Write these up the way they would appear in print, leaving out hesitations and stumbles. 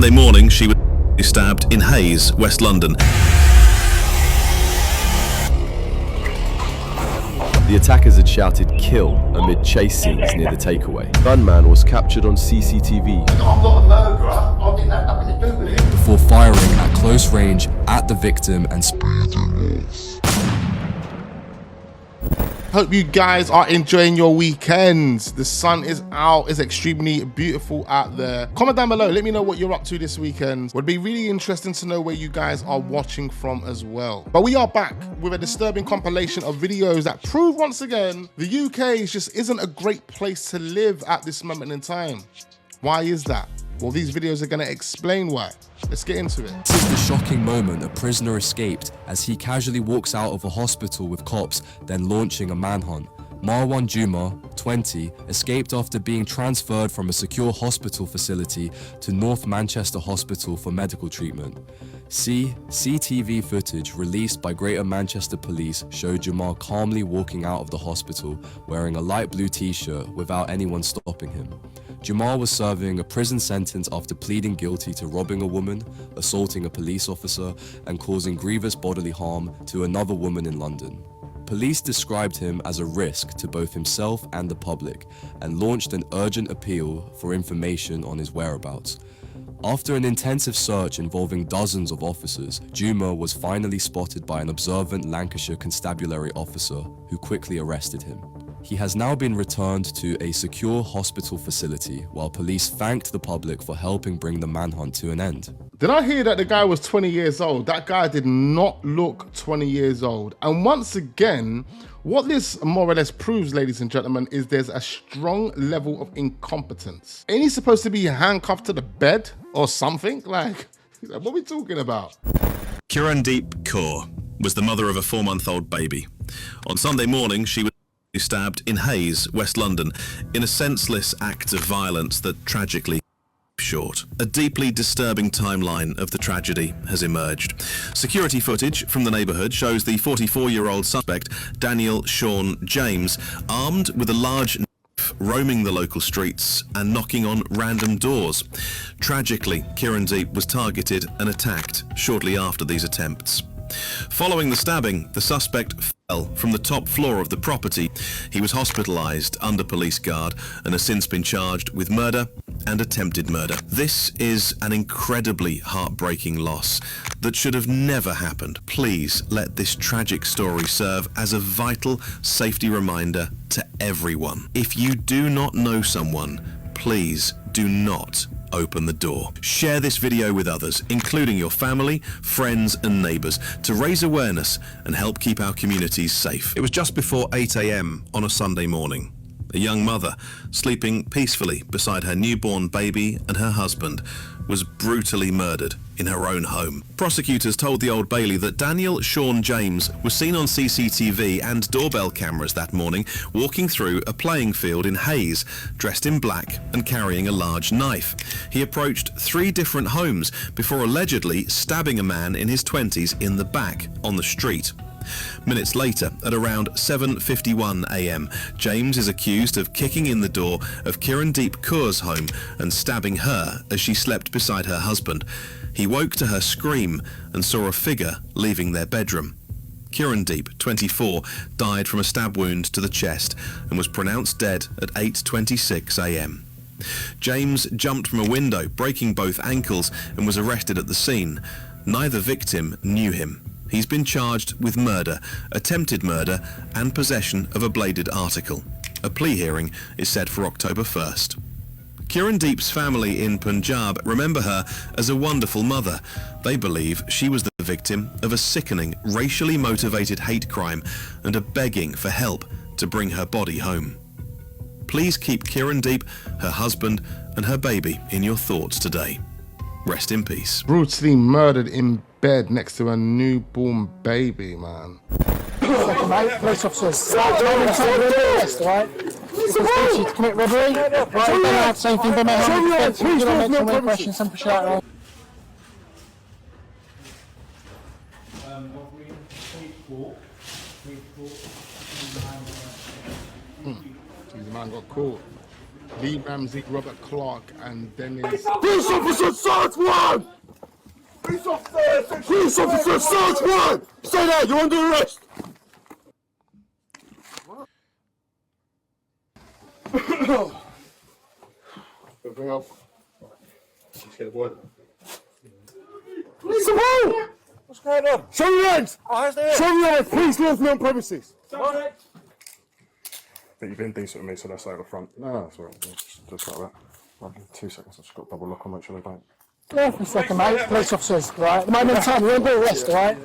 Sunday morning, she was stabbed in Hayes, West London. The attackers had shouted "kill" amid chase scenes near the takeaway. The gunman was captured on CCTV. I'm not a murderer. I didn't have nothing to do with it. Before firing at close range at the victim and speeding off. Hope you guys are enjoying your weekends. The sun is out. It's extremely beautiful out there. Comment down below. Let me know what you're up to this weekend. Would be really interesting to know where you guys are watching from as well. But we are back with a disturbing compilation of videos that prove once again the UK just isn't a great place to live at this moment in time. Why is that? Well, these videos are going to explain why. Let's get into it. This is the shocking moment a prisoner escaped as he casually walks out of a hospital with cops, then launching a manhunt. Marwan Juma, 20, escaped after being transferred from a secure hospital facility to North Manchester Hospital for medical treatment. CCTV footage released by Greater Manchester Police showed Juma calmly walking out of the hospital wearing a light blue t-shirt without anyone stopping him. Juma was serving a prison sentence after pleading guilty to robbing a woman, assaulting a police officer, and causing grievous bodily harm to another woman in London. Police described him as a risk to both himself and the public and launched an urgent appeal for information on his whereabouts. After an intensive search involving dozens of officers, Juma was finally spotted by an observant Lancashire constabulary officer who quickly arrested him. He has now been returned to a secure hospital facility while police thanked the public for helping bring the manhunt to an end. Did I hear that the guy was 20 years old? That guy did not look 20 years old. And once again, what this more or less proves, ladies and gentlemen, is there's a strong level of incompetence. Ain't he supposed to be handcuffed to the bed or something? Like, what are we talking about? Kirandeep Kaur was the mother of a 4-month-old baby. On Sunday morning, she was stabbed in Hayes, West London, in a senseless act of violence that tragically short. A deeply disturbing timeline of the tragedy has emerged. Security footage from the neighbourhood shows the 44-year-old suspect, Daniel Sean James, armed with a large knife, roaming the local streets and knocking on random doors. Tragically, Kirandeep was targeted and attacked shortly after these attempts. Following the stabbing, the suspect fell from the top floor of the property. He was hospitalised under police guard and has since been charged with murder and attempted murder. This is an incredibly heartbreaking loss that should have never happened. Please let this tragic story serve as a vital safety reminder to everyone. If you do not know someone, please do not open the door. Share this video with others, including your family, friends and neighbours, to raise awareness and help keep our communities safe. It was just before 8 AM on a Sunday morning. A young mother, sleeping peacefully beside her newborn baby and her husband, was brutally murdered in her own home. Prosecutors told the Old Bailey that Daniel Sean James was seen on CCTV and doorbell cameras that morning walking through a playing field in Hayes, dressed in black and carrying a large knife. He approached 3 different homes before allegedly stabbing a man in his 20s in the back on the street. Minutes later, at around 7:51 AM, James is accused of kicking in the door of Kirandeep Kaur's home and stabbing her as she slept beside her husband. He woke to her scream and saw a figure leaving their bedroom. Kirandeep, 24, died from a stab wound to the chest and was pronounced dead at 8:26 AM. James jumped from a window, breaking both ankles, and was arrested at the scene. Neither victim knew him. He's been charged with murder, attempted murder, and possession of a bladed article. A plea hearing is set for October 1st. Kirandeep's family in Punjab remember her as a wonderful mother. They believe she was the victim of a sickening, racially motivated hate crime and are begging for help to bring her body home. Please keep Kirandeep, her husband, and her baby in your thoughts today. Rest in peace. Brutally murdered in bed next to a newborn baby, man. Second, mate, police officers. Right? To commit robbery. Right, don't have the same thing, but mate, you don't make some questions, some push out, right? The man got caught. Lee Ramsey, Robert Clark, and Dennis. Police officer, Sarge 1! Police officer, Sarge 1! Say that, you're under arrest! Everything else? Just get a boy. Police support! What's going on? Show your hands! Oh, Show your hands! Please leave me on premises. But you've been decent with me, so let's say at the front. No, that's all right. Just like that. 2 seconds, I've just got a double lock on, make sure they don't. Yeah, for a second, mate. Police officers, right? At the moment in time, you're under arrest, right?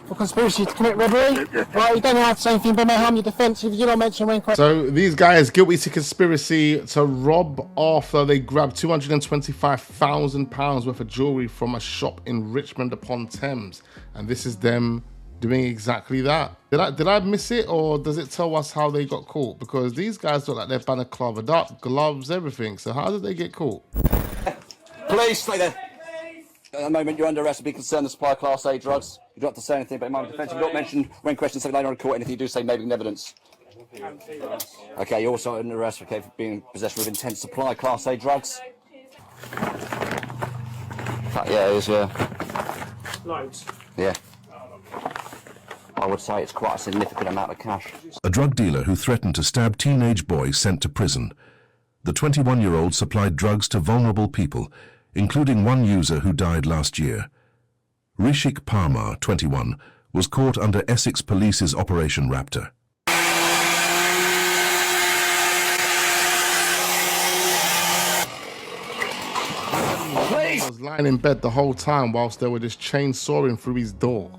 For conspiracy to commit robbery, right? You don't have to say anything but may harm your defence if you don't mention when question. So these guys guilty to conspiracy to rob after they grabbed £225,000 worth of jewellery from a shop in Richmond upon Thames, and this is them doing exactly that. Did I miss it, or does it tell us how they got caught? Because these guys look like they're balaclavaed up, gloves, everything. So how did they get caught? Police, stay there. At the moment, you're under arrest for being concerned with supply of Class A drugs. You don't have to say anything, but in my defence, if you don't mention when questioned, say later on in court, anything you do say may be evidence. Okay, you're also under arrest for being in possession with intent to supply Class A drugs. Yeah, it is, yeah. Loads. Yeah. I would say it's quite a significant amount of cash. A drug dealer who threatened to stab teenage boys sent to prison. The 21-year-old supplied drugs to vulnerable people, including one user who died last year. Rishik Parmar, 21, was caught under Essex Police's Operation Raptor. He was lying in bed the whole time whilst they were just chainsawing through his door.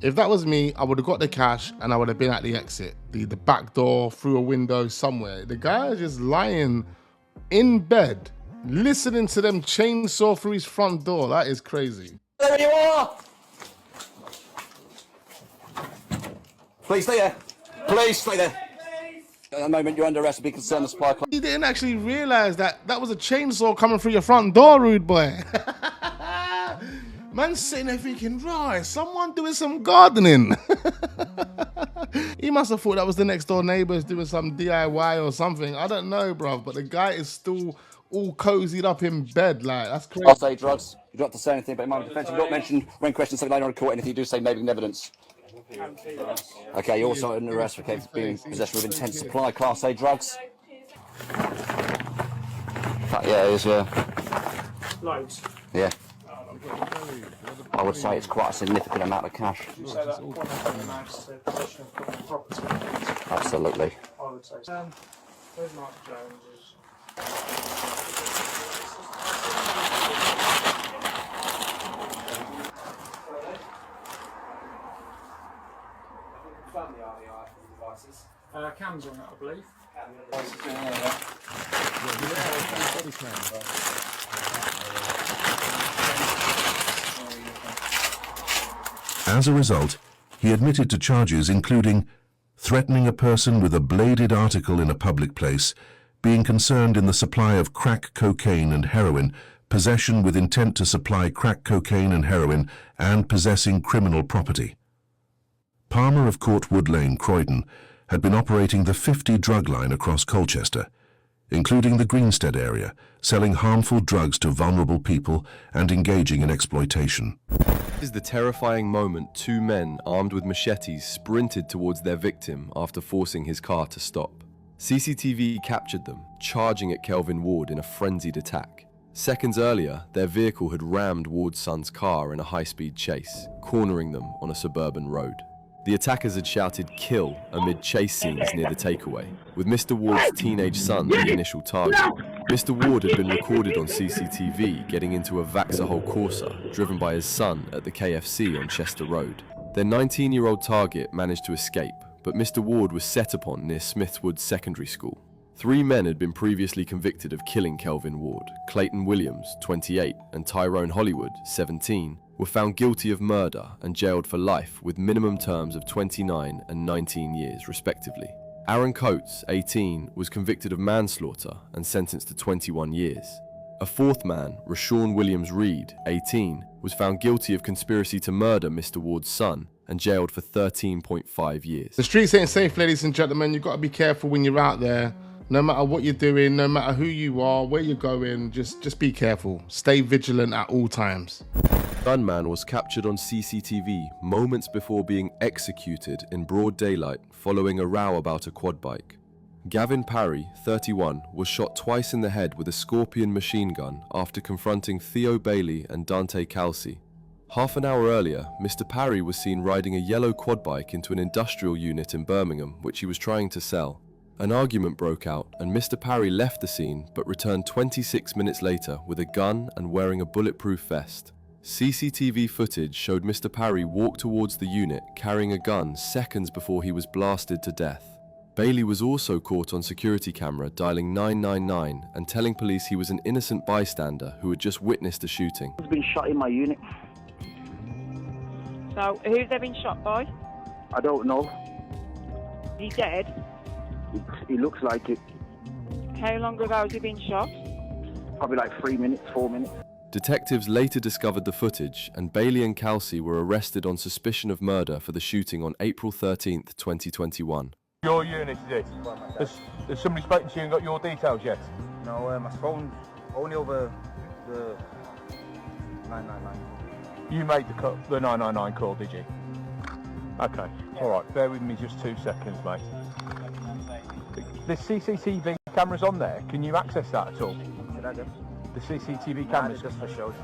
If that was me, I would have got the cash and I would have been at the exit. The back door, through a window, somewhere. The guy is just lying in bed, listening to them chainsaw through his front door. That is crazy. There you are! Please stay there. Please stay there. At the moment, you're under arrest for being concerned with supply of... He didn't actually realise that that was a chainsaw coming through your front door, rude boy. Man's sitting there thinking, right, someone doing some gardening. He must have thought that was the next door neighbours doing some DIY or something. I don't know, bruv, but the guy is still all cozied up in bed. Like, that's crazy. I'll say drugs. You don't have to say anything, but in my defence, if you don't mention when questioned, say later on in court, anything you do say may be evidence. Okay, you're also under arrest for being in possession with intent to supply Class A drugs. Yeah, it is, yeah. Loads. Yeah. I would say it's quite a significant amount of cash. Absolutely. I would say. Where's Mark Jones? Cams on that, I believe. As a result, he admitted to charges including threatening a person with a bladed article in a public place, being concerned in the supply of crack cocaine and heroin, possession with intent to supply crack cocaine and heroin, and possessing criminal property. Palmer of Courtwood Lane, Croydon, had been operating the 50 drug line across Colchester, including the Greenstead area, selling harmful drugs to vulnerable people and engaging in exploitation. This is the terrifying moment two men armed with machetes sprinted towards their victim after forcing his car to stop. CCTV captured them, charging at Kelvin Ward in a frenzied attack. Seconds earlier, their vehicle had rammed Ward's son's car in a high-speed chase, cornering them on a suburban road. The attackers had shouted "kill" amid chase scenes near the takeaway, with Mr. Ward's teenage son the initial target. Mr. Ward had been recorded on CCTV getting into a Vauxhall Corsa driven by his son at the KFC on Chester Road. Their 19-year-old target managed to escape, but Mr. Ward was set upon near Smithwood Secondary School. 3 men had been previously convicted of killing Kelvin Ward. Clayton Williams, 28, and Tyrone Hollywood, 17, were found guilty of murder and jailed for life with minimum terms of 29 and 19 years respectively. Aaron Coates, 18, was convicted of manslaughter and sentenced to 21 years. A 4th man, Rashawn Williams Reed, 18, was found guilty of conspiracy to murder Mr. Ward's son and jailed for 13.5 years. The streets ain't safe, ladies and gentlemen. You've got to be careful when you're out there. No matter what you're doing, no matter who you are, where you're going, just be careful. Stay vigilant at all times. Gunman was captured on CCTV moments before being executed in broad daylight following a row about a quad bike. Gavin Parry, 31, was shot twice in the head with a Scorpion machine gun after confronting Theo Bailey and Dante Calci. Half an hour earlier, Mr. Parry was seen riding a yellow quad bike into an industrial unit in Birmingham, which he was trying to sell. An argument broke out and Mr. Parry left the scene but returned 26 minutes later with a gun and wearing a bulletproof vest. CCTV footage showed Mr. Parry walk towards the unit carrying a gun seconds before he was blasted to death. Bailey was also caught on security camera dialing 999 and telling police he was an innocent bystander who had just witnessed a shooting. He's been shot in my unit. So, who's they been shot by? I don't know. Is he dead? He looks like it. How long ago has he been shot? Probably like 3 minutes, 4 minutes. Detectives later discovered the footage and Bailey and Calci were arrested on suspicion of murder for the shooting on April 13th, 2021. Your unit is it? Has somebody spoken to you and got your details yet? No, my phone only over the 999. You made the 999 call, did you? Okay, alright, bear with me just 2 seconds, mate. The CCTV cameras on there, can you access that at all? The CCTV cameras? Just for show.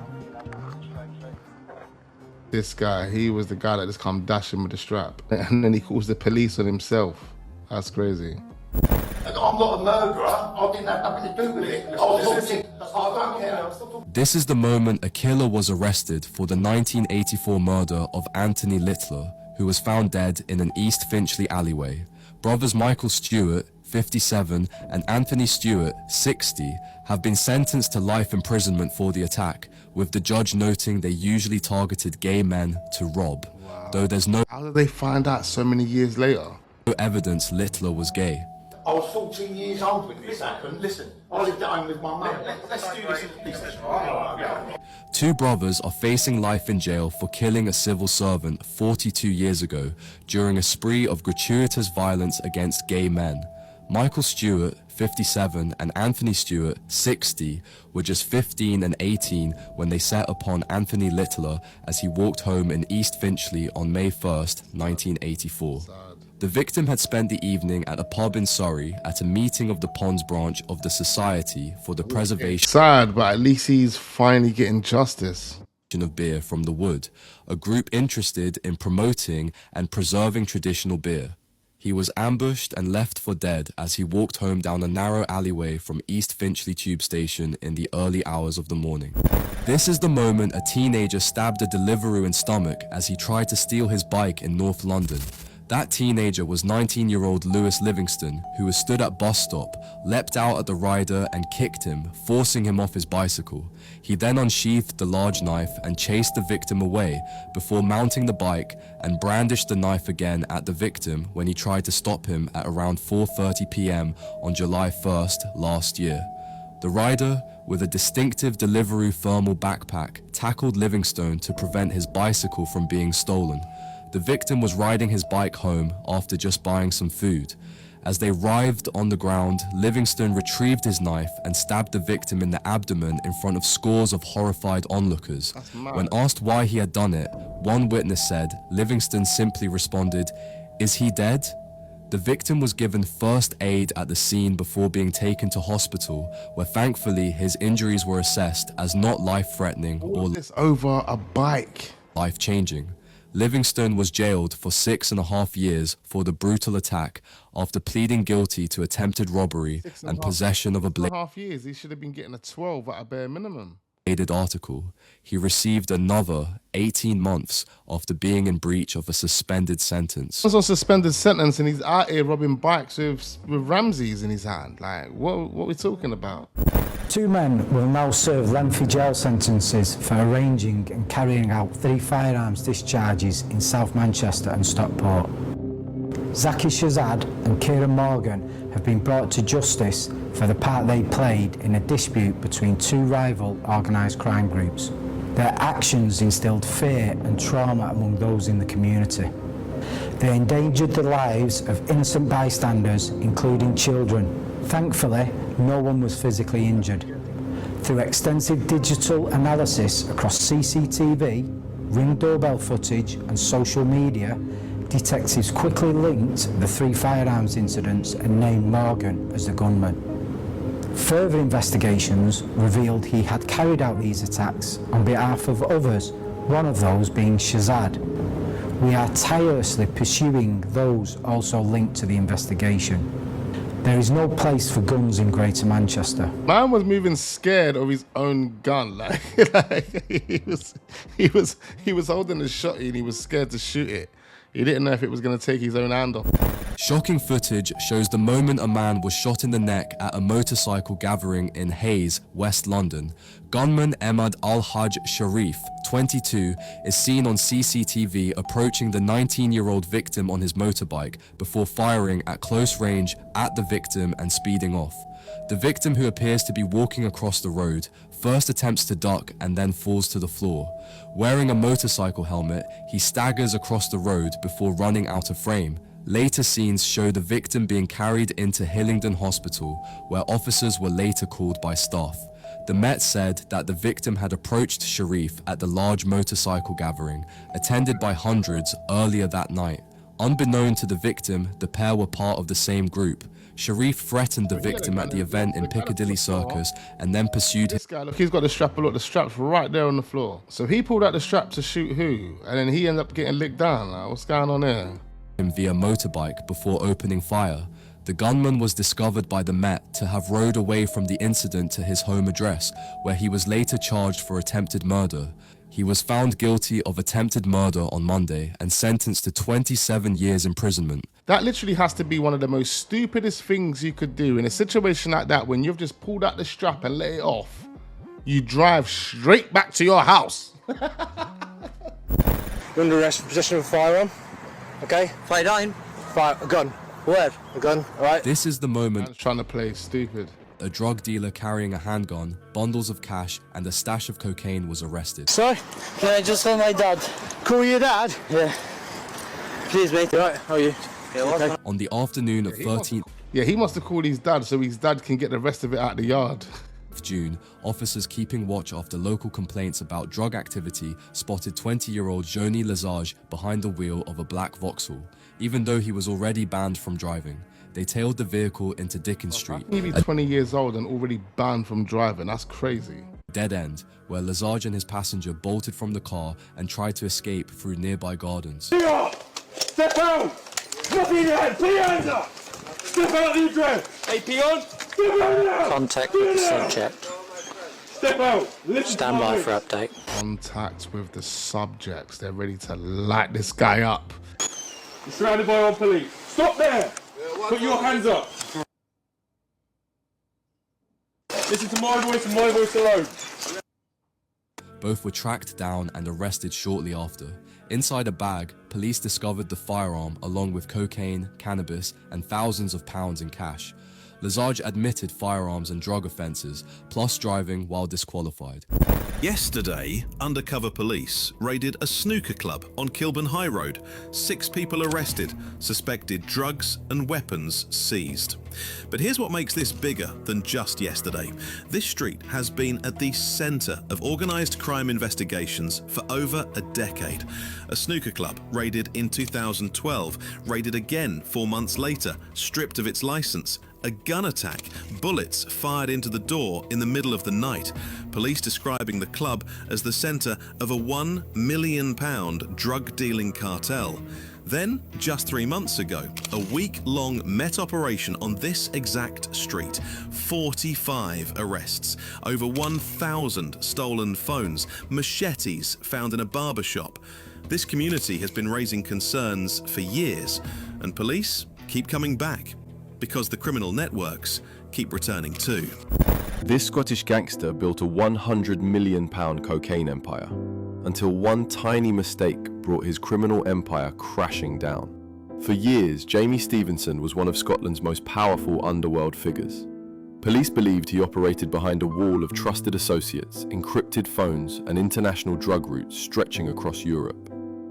This guy, he was the guy that just come dashing with the strap. And then he calls the police on himself. That's crazy. I'm not a murderer. I didn't have nothing to do with it. I don't care. This is the moment a killer was arrested for the 1984 murder of Anthony Littler, who was found dead in an East Finchley alleyway. Brothers Michael Stewart, 57, and Anthony Stewart, 60, have been sentenced to life imprisonment for the attack, with the judge noting they usually targeted gay men to rob, though there's no How did they find out so many years later? evidence Littler was gay. I was 14 years old when this happened. Listen, I lived at home with my mum. Let's do this in business, right? Two brothers are facing life in jail for killing a civil servant 42 years ago during a spree of gratuitous violence against gay men. Michael Stewart, 57, and Anthony Stewart, 60, were just 15 and 18 when they set upon Anthony Littler as he walked home in East Finchley on May 1st, 1984. The victim had spent the evening at a pub in Surrey at a meeting of the Ponds branch of the Society for the Preservation Sad, but at least he's finally getting justice. of Beer from the Wood, a group interested in promoting and preserving traditional beer. He was ambushed and left for dead as he walked home down a narrow alleyway from East Finchley Tube Station in the early hours of the morning. This is the moment a teenager stabbed a Deliveroo in stomach as he tried to steal his bike in North London. That teenager was 19-year-old Lewis Livingston, who was stood at bus stop, leapt out at the rider and kicked him, forcing him off his bicycle. He then unsheathed the large knife and chased the victim away before mounting the bike and brandished the knife again at the victim when he tried to stop him at around 4:30 p.m. on July 1st last year. The rider, with a distinctive Deliveroo thermal backpack, tackled Livingstone to prevent his bicycle from being stolen. The victim was riding his bike home after just buying some food. As they writhed on the ground, Livingstone retrieved his knife and stabbed the victim in the abdomen in front of scores of horrified onlookers. When asked why he had done it, one witness said Livingstone simply responded, "Is he dead?" The victim was given first aid at the scene before being taken to hospital, where thankfully his injuries were assessed as not life-threatening or over a bike. life-changing. Livingstone was jailed for 6.5 years for the brutal attack after pleading guilty to attempted robbery and possession of a 6.5 years. He should have been getting a 12 at a bare minimum. bladed article. He received another 18 months after being in breach of a suspended sentence. He was on suspended sentence and he's out here robbing bikes with Ramses in his hand. Like, what are we talking about? Two men will now serve lengthy jail sentences for arranging and carrying out 3 firearms discharges in South Manchester and Stockport. Zaki Shazad and Kieran Morgan have been brought to justice for the part they played in a dispute between 2 rival organised crime groups. Their actions instilled fear and trauma among those in the community. They endangered the lives of innocent bystanders, including children. Thankfully, no one was physically injured. Through extensive digital analysis across CCTV, Ring doorbell footage and social media, detectives quickly linked the 3 firearms incidents and named Morgan as the gunman. Further investigations revealed he had carried out these attacks on behalf of others, one of those being Shazad. We are tirelessly pursuing those also linked to the investigation. There is no place for guns in Greater Manchester. Man was moving scared of his own gun. Like he was holding a shotty and he was scared to shoot it. He didn't know if it was going to take his own hand off. Shocking footage shows the moment a man was shot in the neck at a motorcycle gathering in Hayes, West London. Gunman Ahmad Al-Hajj Sharif, 22, is seen on CCTV approaching the 19-year-old victim on his motorbike before firing at close range at the victim and speeding off. The victim, who appears to be walking across the road, first attempts to duck and then falls to the floor. Wearing a motorcycle helmet, he staggers across the road before running out of frame. Later scenes show the victim being carried into Hillingdon Hospital, where officers were later called by staff. The Met said that the victim had approached Sharif at the large motorcycle gathering, attended by hundreds, earlier that night. Unbeknown to the victim, the pair were part of the same group. Sharif threatened the victim at the event in Piccadilly Circus and then pursued This guy, look, he's got the strap. Look, the strap's right there on the floor. So he pulled out the strap to shoot who? And then he ended up getting licked down. Like, what's going on there? him via motorbike before opening fire. The gunman was discovered by the Met to have rode away from the incident to his home address, where he was later charged for attempted murder. He was found guilty of attempted murder on Monday and sentenced to 27 years imprisonment. That literally has to be one of the most stupidest things you could do in a situation like that, when you've just pulled out the strap and let it off. You drive straight back to your house. You're under arrest for possession of a firearm. Okay? Firearm. Fire a gun. Where? A gun. All right. This is the moment. Man's trying to play stupid. A drug dealer carrying a handgun, bundles of cash, and a stash of cocaine was arrested. Sorry? Can I just call my dad? Call your dad? Yeah. Please, mate. Right, how are you? Yeah, okay. On the afternoon of 13th he must have called his dad so his dad can get the rest of it out the yard. June, officers keeping watch after local complaints about drug activity spotted 20-year-old Joni Lesage behind the wheel of a black Vauxhall, even though he was already banned from driving. They tailed the vehicle into Dickens Street. He'd be 20 years old and already banned from driving. That's crazy. Dead end, where Lesage and his passenger bolted from the car and tried to escape through nearby gardens. Step out! Nothing in your hand! Put your hands up! Step out of the address! Hey, peon! Step out now! Contact with the subject. Step out! Stand by for update. Contact with the subjects. They're ready to light this guy up. You're surrounded by our police. Stop there! Put your hands up! Listen to my voice and my voice alone. Both were tracked down and arrested shortly after. Inside a bag, police discovered the firearm along with cocaine, cannabis, and thousands of pounds in cash. Lesage admitted firearms and drug offences, plus driving while disqualified. Yesterday, undercover police raided a snooker club on Kilburn High Road. 6 people arrested, suspected drugs and weapons seized. But here's what makes this bigger than just yesterday. This street has been at the centre of organised crime investigations for over a decade. A snooker club raided in 2012, raided again 4 months later, stripped of its licence. A gun attack, bullets fired into the door in the middle of the night. Police describing the club as the centre of a £1 million drug-dealing cartel. Then, just 3 months ago, a week-long Met operation on this exact street. 45 arrests, over 1,000 stolen phones, machetes found in a barber shop. This community has been raising concerns for years, and police keep coming back, because the criminal networks keep returning too. This Scottish gangster built a £100 million cocaine empire, until one tiny mistake brought his criminal empire crashing down. For years, Jamie Stevenson was one of Scotland's most powerful underworld figures. Police believed he operated behind a wall of trusted associates, encrypted phones, and international drug routes stretching across Europe.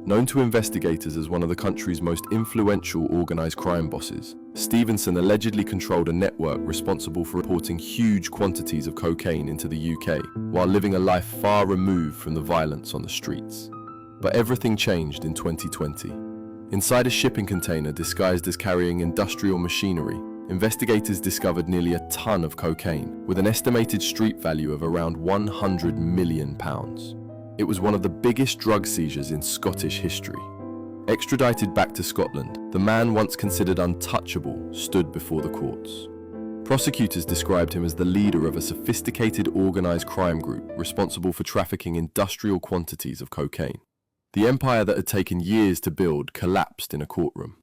Known to investigators as one of the country's most influential organised crime bosses, Stevenson allegedly controlled a network responsible for reporting huge quantities of cocaine into the UK, while living a life far removed from the violence on the streets. But everything changed in 2020. Inside a shipping container disguised as carrying industrial machinery, investigators discovered nearly a ton of cocaine, with an estimated street value of around £100 million. It was one of the biggest drug seizures in Scottish history. Extradited back to Scotland, the man once considered untouchable stood before the courts. Prosecutors described him as the leader of a sophisticated organised crime group responsible for trafficking industrial quantities of cocaine. The empire that had taken years to build collapsed in a courtroom.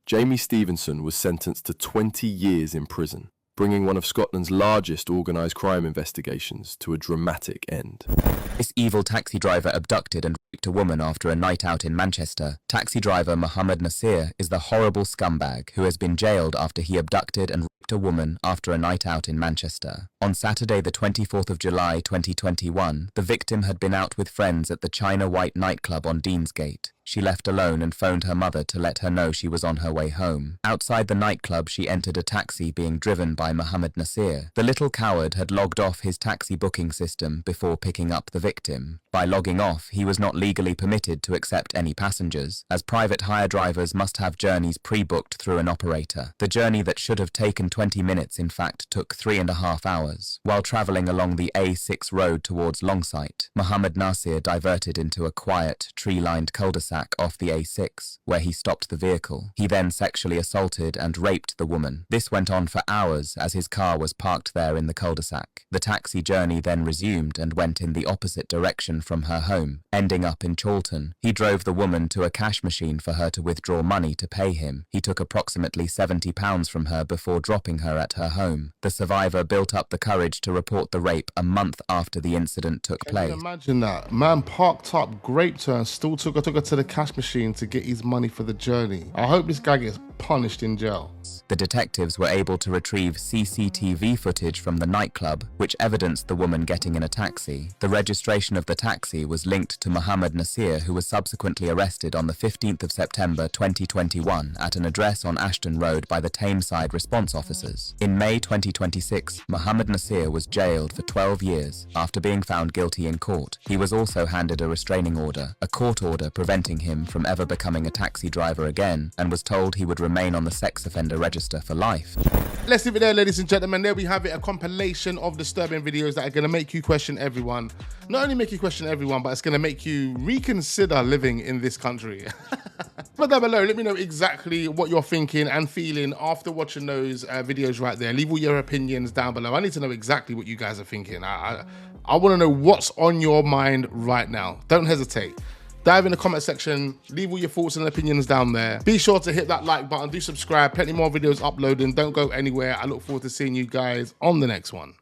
Jamie Stevenson was sentenced to 20 years in prison, bringing one of Scotland's largest organised crime investigations to a dramatic end. This evil taxi driver abducted and raped a woman after a night out in Manchester. Taxi driver Mohammed Nasir is the horrible scumbag who has been jailed after he abducted and raped a woman after a night out in Manchester. On Saturday the 24th of July 2021, the victim had been out with friends at the China White nightclub on Deansgate. She left alone and phoned her mother to let her know she was on her way home. Outside the nightclub, she entered a taxi being driven by Mohammed Nasir. The little coward had logged off his taxi booking system before picking up the victim. By logging off, he was not legally permitted to accept any passengers, as private hire drivers must have journeys pre-booked through an operator. The journey that should have taken 20 minutes in fact took 3.5 hours. While travelling along the A6 road towards Longsight, Mohammed Nasir diverted into a quiet, tree-lined cul-de-sac off the A6, where he stopped the vehicle. He then sexually assaulted and raped the woman. This went on for hours as his car was parked there in the cul-de-sac. The taxi journey then resumed and went in the opposite direction from her home, ending up in Chorlton. He drove the woman to a cash machine for her to withdraw money to pay him. He took approximately £70 from her before dropping her at her home. The survivor built up the courage to report the rape a month after the incident took place. Imagine that. Man parked up, raped her, and still took her to the cash machine to get his money for the journey. I hope this guy gets punished in jail. The detectives were able to retrieve CCTV footage from the nightclub, which evidenced the woman getting in a taxi. The registration of the taxi was linked to Mohammed Nasir, who was subsequently arrested on the 15th of September 2021 at an address on Ashton Road by the Tameside response officers. In May 2026, Mohammed Nasir was jailed for 12 years after being found guilty in court. He was also handed a restraining order, a court order preventing him from ever becoming a taxi driver again, and was told he would remain on the sex offender register for life. Let's leave it there, ladies and gentlemen. There we have it, a compilation of disturbing videos that are going to make you question everyone. Not only make you question everyone, but it's going to make you reconsider living in this country. But down below, let me know exactly what you're thinking and feeling after watching those videos right there. Leave all your opinions down below. I need to know exactly what you guys are thinking. I want to know what's on your mind right now. Don't hesitate. Dive in the comment section, leave all your thoughts and opinions down there. Be sure to hit that like button, do subscribe, plenty more videos uploading. Don't go anywhere. I look forward to seeing you guys on the next one.